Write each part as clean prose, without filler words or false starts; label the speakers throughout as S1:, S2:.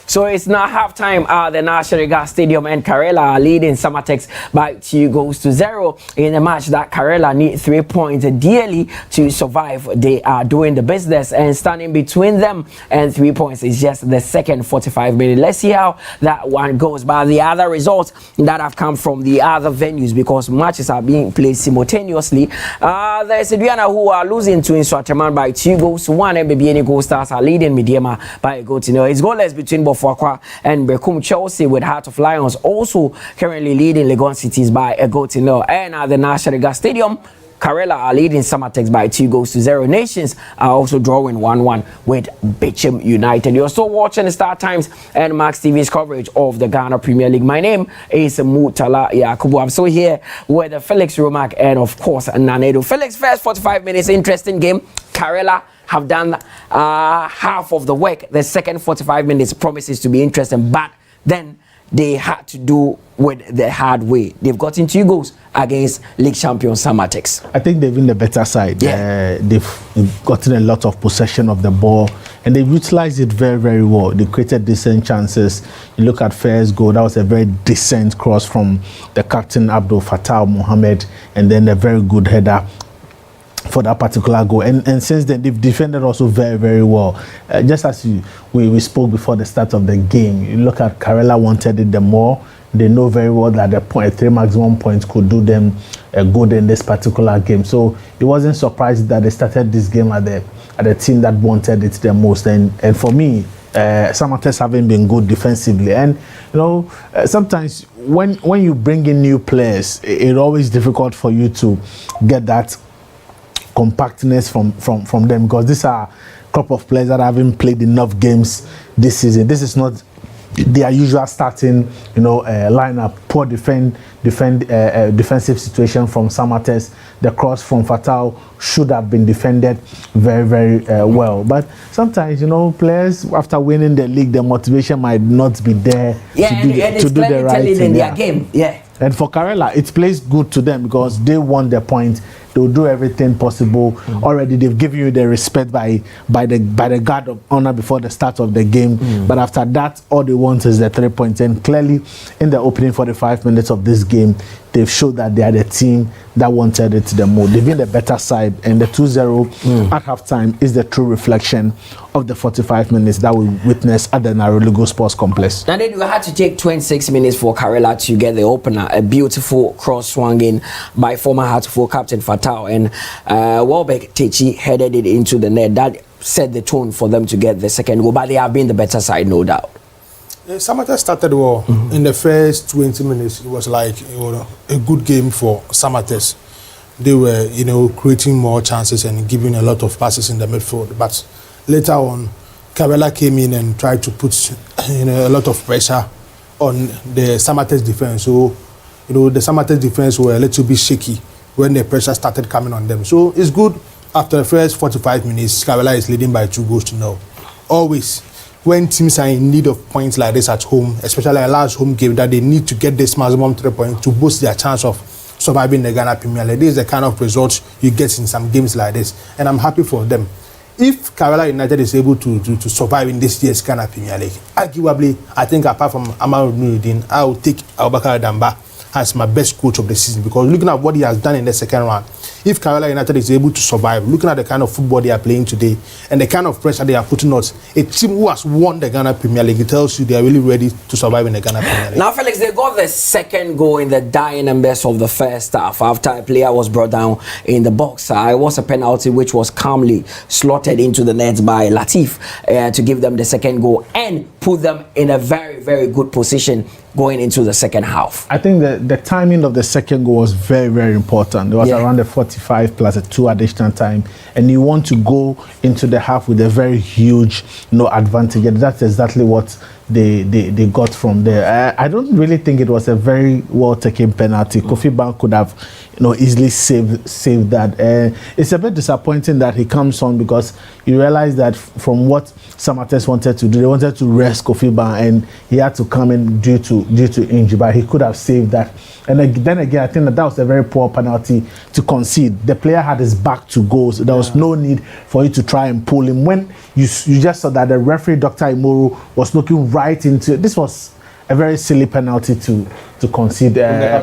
S1: So it's now halftime at the National Gas Stadium, and Karela are leading Samartex by 2-0 in a match that Karela need 3 points dearly to survive. They are doing the business, and standing between them and 3 points is just the second 45 minutes. Let's see how that one goes. But the other results that have come from the other venues, because matches are being played simultaneously, there's Adriana who are losing to Insuateman by 2-1, and BBN Gold Stars are leading Mediema by a goal to nil. It's goalless between Bofwakwa and Bekum. Chelsea with Heart of Lions also currently leading Legon Cities by a goal to nil. And at the National Gas Stadium, Karela are leading Samartex by 2-0. Nations are also drawing 1-1 with Bicham United. You're still watching the Star Times and Max TV's coverage of the Ghana Premier League. My name is Mutala Yakubu. I'm still here with Felix Romack and, of course, Nanedo. Felix, first 45 minutes, interesting game. Karela have done half of the work. The second 45 minutes promises to be interesting, but then they had to do with the hard way. They've gotten 2 goals against league champion Samartex.
S2: I think they've been the better side. Yeah. They've gotten a lot of possession of the ball, and they've utilized it very, very well. They created decent chances. You look at first goal, that was a very decent cross from the captain Abdul Fattah Mohammed, and then a very good header for that particular goal, and since then they've defended also very, very well. Just as we spoke before the start of the game, you look at Karela wanted it the more. They know very well that the 3 maximum points could do them good in this particular game. So it wasn't surprised that they started this game at the team that wanted it the most. And for me, Samartex haven't been good defensively, and sometimes when you bring in new players, it's always difficult for you to get that compactness from them, because these are a couple of players that haven't played enough games this season. This is not their usual starting lineup. Poor defensive situation from Samartex. The cross from Fatal should have been defended very, very well. But sometimes players, after winning the league, the motivation might not be there to do the right thing
S1: in their game. Yeah.
S2: And for Karela, it plays good to them because they won the point. They'll do everything possible. Already, they've given you the respect by the guard of honor before the start of the game. But after that, all they want is the 3 points. And clearly, in the opening 45 minutes of this game, they've showed that they are the team that wanted it the most. They've been the better side, and the 2-0 at halftime is the true reflection of the 45 minutes that we witnessed at the Narolugo Sports Complex.
S1: Now then, we had to take 26 minutes for Karela to get the opener. A beautiful cross swung in by former Hartford captain Fatal, and Welbeck Techi headed it into the net. That set the tone for them to get the second goal, but they have been the better side, no doubt.
S3: Samartex started well. In the first 20 minutes. It was like a good game for Samartex. They were, creating more chances and giving a lot of passes in the midfield. But later on, Karela came in and tried to put a lot of pressure on the Samartex defense. So, the Samartex defense were a little bit shaky when the pressure started coming on them. So it's good. After the first 45 minutes, Karela is leading by 2-0. Always, when teams are in need of points like this at home, especially a large home game, that they need to get this maximum 3 points to boost their chance of surviving the Ghana Premier League. This is the kind of results you get in some games like this, and I'm happy for them. If Karela United is able to survive in this year's Ghana Premier League, arguably, I think apart from Amar Nuruddin, I will take Abubakar Damba as my best coach of the season, because looking at what he has done in the second round, if Karela United is able to survive, looking at the kind of football they are playing today and the kind of pressure they are putting on, a team who has won the Ghana Premier League, it tells you they are really ready to survive in the Ghana Premier League.
S1: Now, Felix, they got the second goal in the dying embers of the first half after a player was brought down in the box. It was a penalty which was calmly slotted into the net by Latif to give them the second goal and put them in a very, very good position going into the second half.
S2: I think the timing of the second goal was very, very important. It was around the 45 plus a 2 additional time, and you want to go into the half with a very huge advantage, and that's exactly what they got from there. I don't really think it was a very well taken penalty. Kofi Ban could have easily saved that. It's a bit disappointing that he comes on, because you realize that from what Samartex wanted to do, they wanted to rest Kofi Ban, and he had to come in due to injury, but he could have saved that And then again, I think that was a very poor penalty to concede. The player had his back to goals. There was no need for you to try and pull him. When you just saw that the referee, Dr. Imoru, was looking right into it. This was a very silly penalty to concede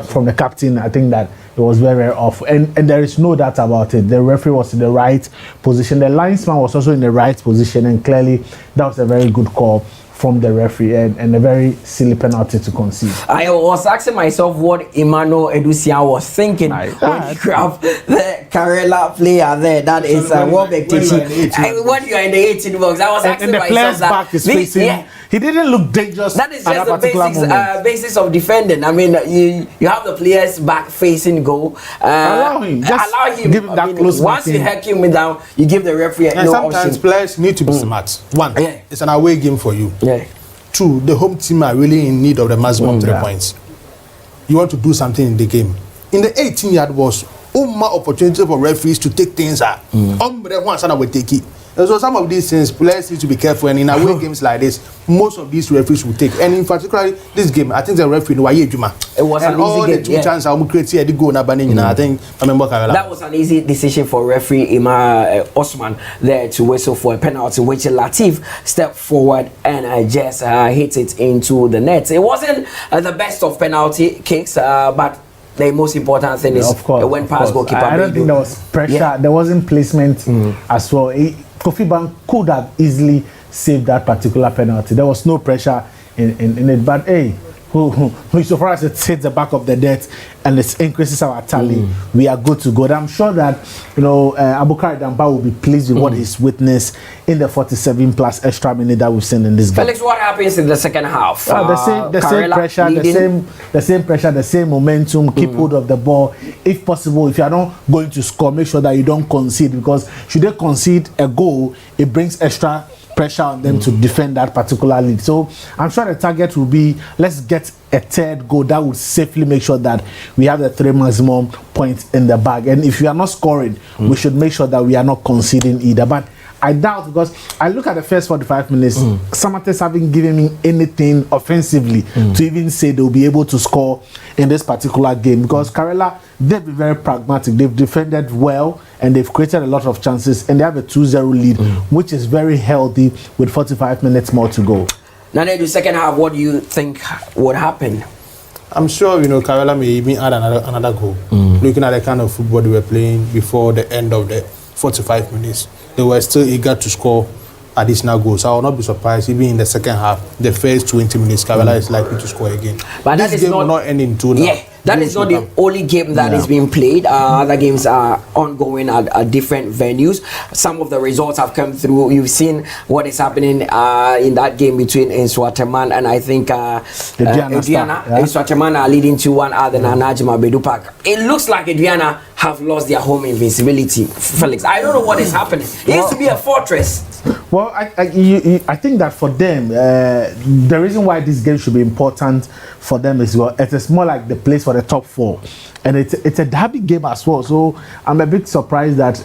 S2: from the captain. I think that it was very, very off. And there is no doubt about it. The referee was in the right position. The linesman was also in the right position. And clearly, that was a very good call from the referee and a very silly penalty to concede. I
S1: was asking myself what Emmanuel Edusia was thinking when he grabbed the Karela player there. That is Warbeck Tichi. When you are in the 18 box, I was asking myself
S2: player's back is facing. He didn't look dangerous.
S1: That is just the basis of defending. I mean, you have the player's back facing goal.
S2: Allow him. Give him that close.
S1: Once you hack him down, you give the referee no
S3: sometimes
S1: option.
S3: Players need to be smart. One, it's an away game for you.
S1: Yeah.
S3: Two, the home team are really in need of the maximum 3 points. You want to do something in the game. In the 18-yard was more opportunity for referees to take things out. Once and I will take it. And so some of these things, players need to be careful. And in away games like this, most of these referees will take. And in particular, this game, I think the referee it
S1: was an
S3: all
S1: easy
S3: the
S1: game.
S3: two chances I create the goal. I think I remember Karela.
S1: That was an easy decision for referee Osman there to whistle for a penalty, which Latif stepped forward and just hit it into the net. It wasn't the best of penalty kicks, but the most important thing is it went past goalkeeper.
S2: I don't think there was pressure. There wasn't placement as well. Kofi Bank could have easily saved that particular penalty. There was no pressure in it. But hey, so far as it hits the back of the net and it increases our tally, we are good to go. And I'm sure that Abukari Damba will be pleased with what he's witnessed in the 47 plus extra minute that we've seen in this game.
S1: Felix, what happens in the second half?
S2: The same pressure, the same momentum. Keep hold of the ball. If possible, if you are not going to score, make sure that you don't concede, because should they concede a goal, it brings extra pressure on them to defend that particular lead. So I'm sure the target will be, let's get a third goal that would safely make sure that we have the 3 maximum points in the bag. And if we are not scoring, we should make sure that we are not conceding either. But I doubt, because I look at the first 45 minutes, Samartex haven't given me anything offensively to even say they'll be able to score in this particular game. Because Karela, they've been very pragmatic. They've defended well and they've created a lot of chances, and they have a 2-0 lead, which is very healthy with 45 minutes more to go.
S1: Now, in the second half, what do you think would happen?
S3: I'm sure, Karela may even add another goal. Looking at the kind of football they were playing before the end of the 45 minutes, they were still eager to score additional goals. I will not be surprised even in the second half, the first 20 minutes, Karela is likely to score again.
S1: But
S3: this game will not end in 2 now.
S1: Yeah, that is not the only game that is being played. Other games are ongoing at different venues. Some of the results have come through. You've seen what is happening in that game between Nswateman and I think Ediana. Nswateman are leading 2-1 other than Najima Bedupak. It looks like Ediana have lost their home invincibility, Felix. I don't know what is happening. It used to be a fortress.
S2: Well, I think that for them, the reason why this game should be important for them is, well, it is more like the place for the top 4, and it's a derby game as well. So I'm a bit surprised that,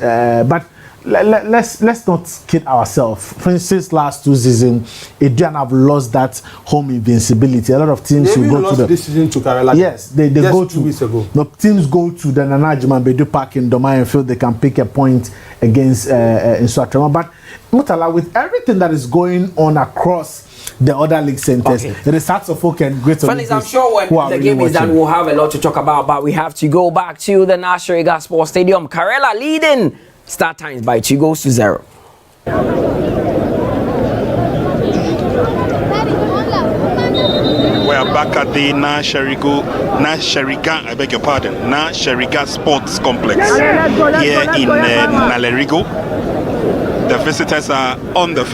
S2: but let's not kid ourselves. For instance, last 2 seasons, Adrian have lost that home invincibility. A lot of teams will go to the
S3: this season to Karela.
S2: Yes, they go to
S3: 2 weeks ago.
S2: The teams go to the Nana Bedu Park in Doma and feel they can pick a point against Nswateman. But Mutala, with everything that is going on across the other league centers, it is hard to focus and great.
S1: Felix, I'm sure when the game is done, we'll have a lot to talk about. But we have to go back to the National Sports Stadium. Karela leading start times by 2-0.
S4: We are back at the Nasheriga, I beg your pardon, Nasheriga Sports Complex here in Nalerigo. The visitors are on the